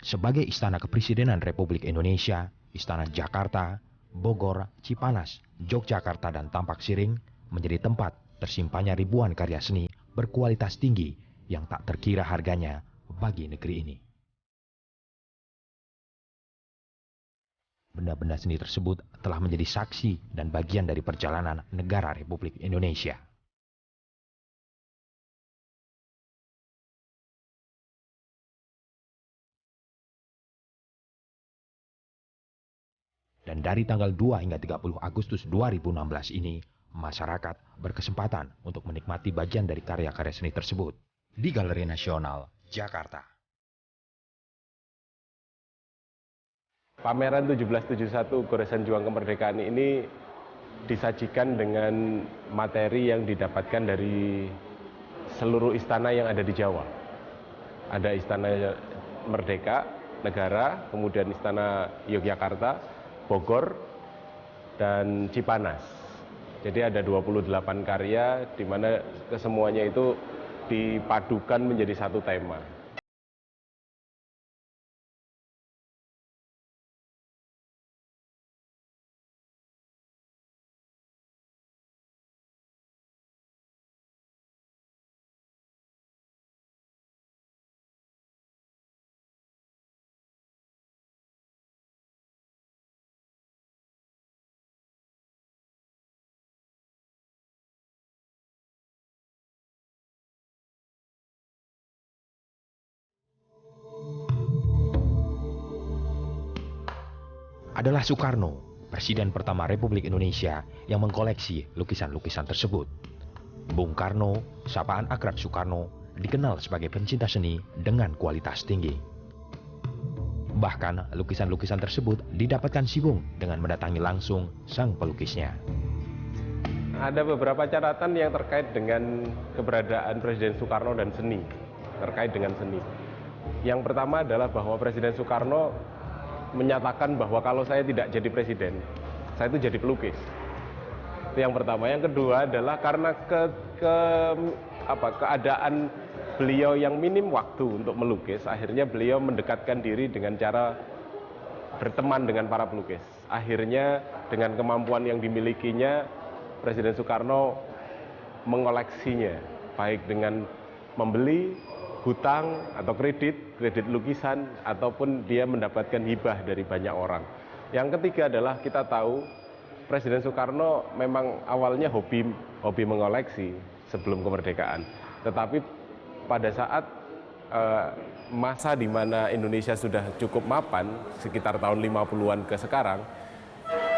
sebagai Istana Kepresidenan Republik Indonesia, Istana Jakarta, Bogor, Cipanas, Yogyakarta, dan Tampak Siring menjadi tempat tersimpannya ribuan karya seni berkualitas tinggi yang tak terkira harganya bagi negeri ini. Benda-benda seni tersebut telah menjadi saksi dan bagian dari perjalanan negara Republik Indonesia. Dan dari tanggal 2 hingga 30 Agustus 2016 ini, masyarakat berkesempatan untuk menikmati bagian dari karya-karya seni tersebut di Galeri Nasional, Jakarta. Pameran 1771 Goresan Juang Kemerdekaan ini disajikan dengan materi yang didapatkan dari seluruh istana yang ada di Jawa. Ada Istana Merdeka, Negara, kemudian Istana Yogyakarta, Bogor, dan Cipanas. Jadi ada 28 karya di mana kesemuanya itu dipadukan menjadi satu tema. Adalah Soekarno, Presiden pertama Republik Indonesia yang mengkoleksi lukisan-lukisan tersebut. Bung Karno, sapaan akrab Soekarno, dikenal sebagai pencinta seni dengan kualitas tinggi. Bahkan lukisan-lukisan tersebut didapatkan si Bung dengan mendatangi langsung sang pelukisnya. Ada beberapa catatan yang terkait dengan keberadaan Presiden Soekarno dan seni, terkait dengan seni. Yang pertama adalah bahwa Presiden Soekarno menyatakan bahwa kalau saya tidak jadi presiden, saya itu jadi pelukis. Itu yang pertama. Yang kedua adalah karena keadaan beliau yang minim waktu untuk melukis, akhirnya beliau mendekatkan diri dengan cara berteman dengan para pelukis. Akhirnya dengan kemampuan yang dimilikinya, Presiden Soekarno mengoleksinya, baik dengan membeli, hutang atau kredit lukisan, ataupun dia mendapatkan hibah dari banyak orang. Yang ketiga adalah kita tahu Presiden Soekarno memang awalnya hobi mengoleksi sebelum kemerdekaan. Tetapi pada saat masa di mana Indonesia sudah cukup mapan, sekitar tahun 50-an ke sekarang,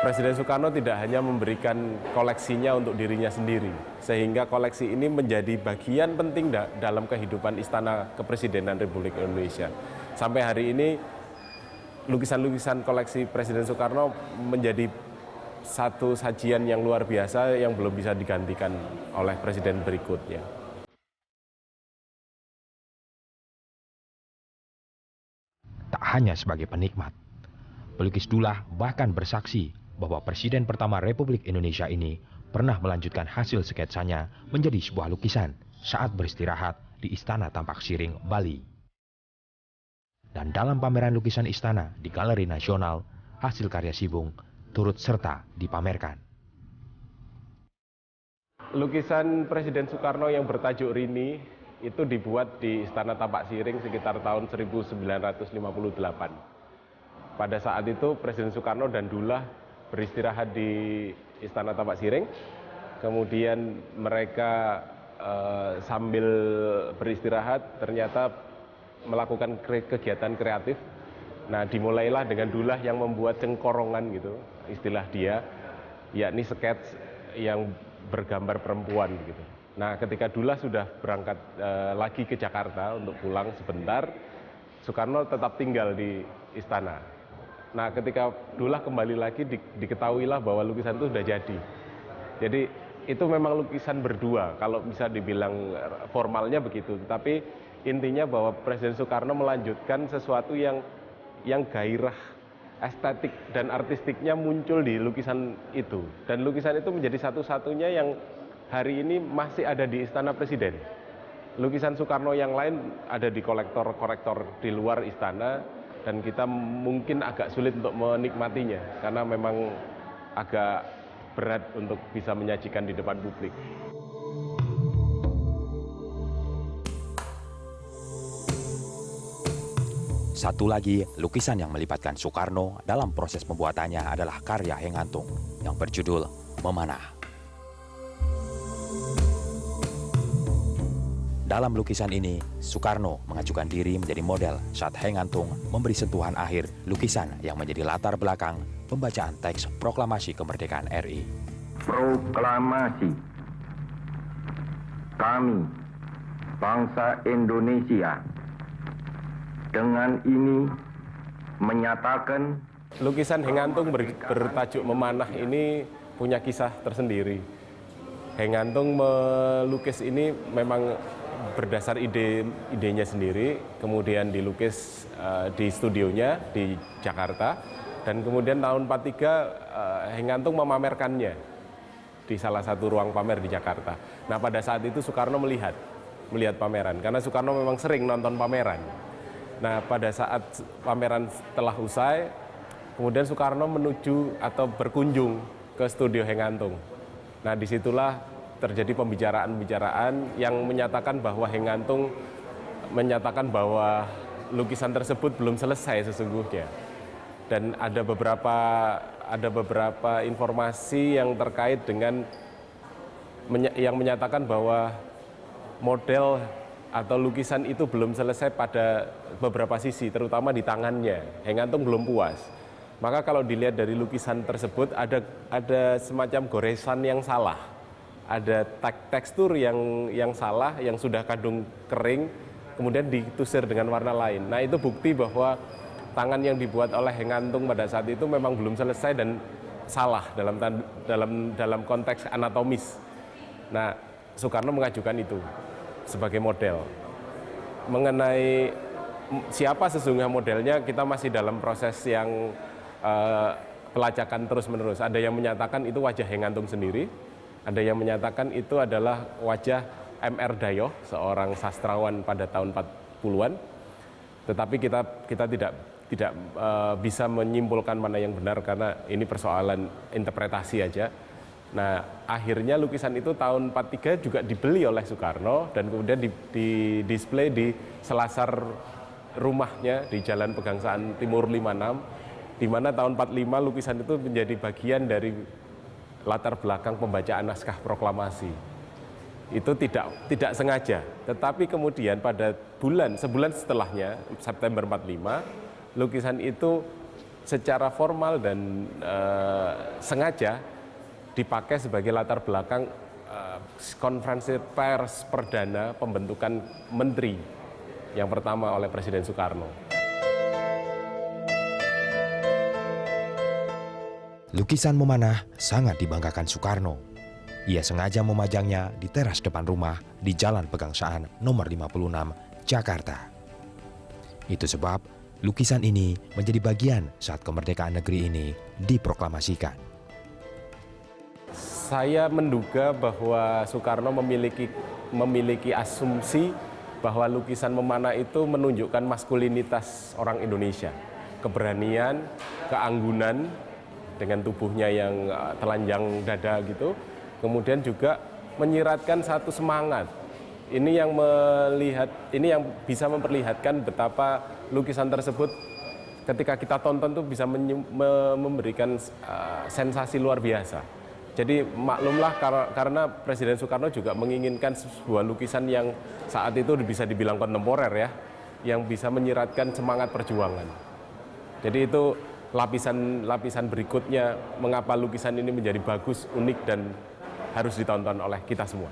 Presiden Soekarno tidak hanya memberikan koleksinya untuk dirinya sendiri, sehingga koleksi ini menjadi bagian penting dalam kehidupan Istana Kepresidenan Republik Indonesia. Sampai hari ini, lukisan-lukisan koleksi Presiden Soekarno menjadi satu sajian yang luar biasa yang belum bisa digantikan oleh presiden berikutnya. Tak hanya sebagai penikmat, pelukis Dullah bahkan bersaksi bahwa Presiden pertama Republik Indonesia ini pernah melanjutkan hasil sketsanya menjadi sebuah lukisan saat beristirahat di Istana Tampak Siring, Bali. Dan dalam pameran lukisan istana di Galeri Nasional, hasil karya si Bung turut serta dipamerkan. Lukisan Presiden Soekarno yang bertajuk Rini itu dibuat di Istana Tampak Siring sekitar tahun 1958. Pada saat itu Presiden Soekarno dan Dullah beristirahat di Istana Tampak Siring, kemudian mereka sambil beristirahat ternyata melakukan kegiatan kreatif. Nah, dimulailah dengan Dullah yang membuat cengkorongan gitu, istilah dia, yakni skets yang bergambar perempuan gitu. Nah, ketika Dullah sudah berangkat lagi ke Jakarta untuk pulang sebentar, Soekarno tetap tinggal di istana. Nah, ketika Dullah kembali lagi, diketahuilah bahwa lukisan itu sudah jadi. Jadi itu memang lukisan berdua, kalau bisa dibilang formalnya begitu. Tapi intinya bahwa Presiden Soekarno melanjutkan sesuatu yang gairah estetik dan artistiknya muncul di lukisan itu. Dan lukisan itu menjadi satu-satunya yang hari ini masih ada di Istana Presiden. Lukisan Soekarno yang lain ada di kolektor-kolektor di luar istana, dan kita mungkin agak sulit untuk menikmatinya karena memang agak berat untuk bisa menyajikan di depan publik. Satu lagi lukisan yang melibatkan Soekarno dalam proses pembuatannya adalah karya Hengantung yang berjudul Memanah. Dalam lukisan ini, Soekarno mengajukan diri menjadi model saat Hengantung memberi sentuhan akhir lukisan yang menjadi latar belakang pembacaan teks Proklamasi Kemerdekaan RI. Proklamasi. Kami, bangsa Indonesia, dengan ini menyatakan. Lukisan Hengantung bertajuk Memanah ini punya kisah tersendiri. Hengantung melukis ini memang berdasar idenya sendiri, kemudian dilukis di studionya di Jakarta, dan kemudian tahun 43 Hengantung memamerkannya di salah satu ruang pamer di Jakarta. Nah, pada saat itu Soekarno melihat pameran, karena Soekarno memang sering nonton pameran. Nah, pada saat pameran telah usai, kemudian Soekarno menuju atau berkunjung ke studio Hengantung. Nah, disitulah terjadi pembicaraan yang menyatakan bahwa Hengantung menyatakan bahwa lukisan tersebut belum selesai sesungguhnya. Dan ada beberapa informasi yang terkait dengan yang menyatakan bahwa model atau lukisan itu belum selesai pada beberapa sisi, terutama di tangannya. Hengantung belum puas. Maka kalau dilihat dari lukisan tersebut ada semacam goresan yang salah, ada tekstur yang salah, yang sudah kadung kering, kemudian ditusir dengan warna lain. Nah, itu bukti bahwa tangan yang dibuat oleh Hengantung pada saat itu memang belum selesai dan salah dalam konteks anatomis. Nah, Soekarno mengajukan itu sebagai model. Mengenai siapa sesungguhnya modelnya, kita masih dalam proses yang pelacakan terus-menerus. Ada yang menyatakan itu wajah Hengantung sendiri, ada yang menyatakan itu adalah wajah M.R. Dayoh, seorang sastrawan pada tahun 40-an. Tetapi kita tidak bisa menyimpulkan mana yang benar karena ini persoalan interpretasi aja. Nah, akhirnya lukisan itu tahun 43 juga dibeli oleh Soekarno dan kemudian di-display di selasar rumahnya di Jalan Pegangsaan Timur 56, di mana tahun 45 lukisan itu menjadi bagian dari latar belakang pembacaan naskah proklamasi. Itu tidak sengaja, tetapi kemudian pada sebulan setelahnya, September 45, lukisan itu secara formal dan sengaja dipakai sebagai latar belakang konferensi pers perdana pembentukan menteri yang pertama oleh Presiden Soekarno. Lukisan Memanah sangat dibanggakan Soekarno. Ia sengaja memajangnya di teras depan rumah di Jalan Pegangsaan nomor 56, Jakarta. Itu sebab lukisan ini menjadi bagian saat kemerdekaan negeri ini diproklamasikan. Saya menduga bahwa Soekarno memiliki asumsi bahwa lukisan Memanah itu menunjukkan maskulinitas orang Indonesia, keberanian, keanggunan dengan tubuhnya yang telanjang dada gitu, kemudian juga menyiratkan satu semangat. Ini yang bisa memperlihatkan betapa lukisan tersebut ketika kita tonton tuh bisa memberikan sensasi luar biasa. Jadi maklumlah karena Presiden Soekarno juga menginginkan sebuah lukisan yang saat itu bisa dibilang kontemporer ya, yang bisa menyiratkan semangat perjuangan. Jadi itu lapisan berikutnya mengapa lukisan ini menjadi bagus, unik dan harus ditonton oleh kita semua.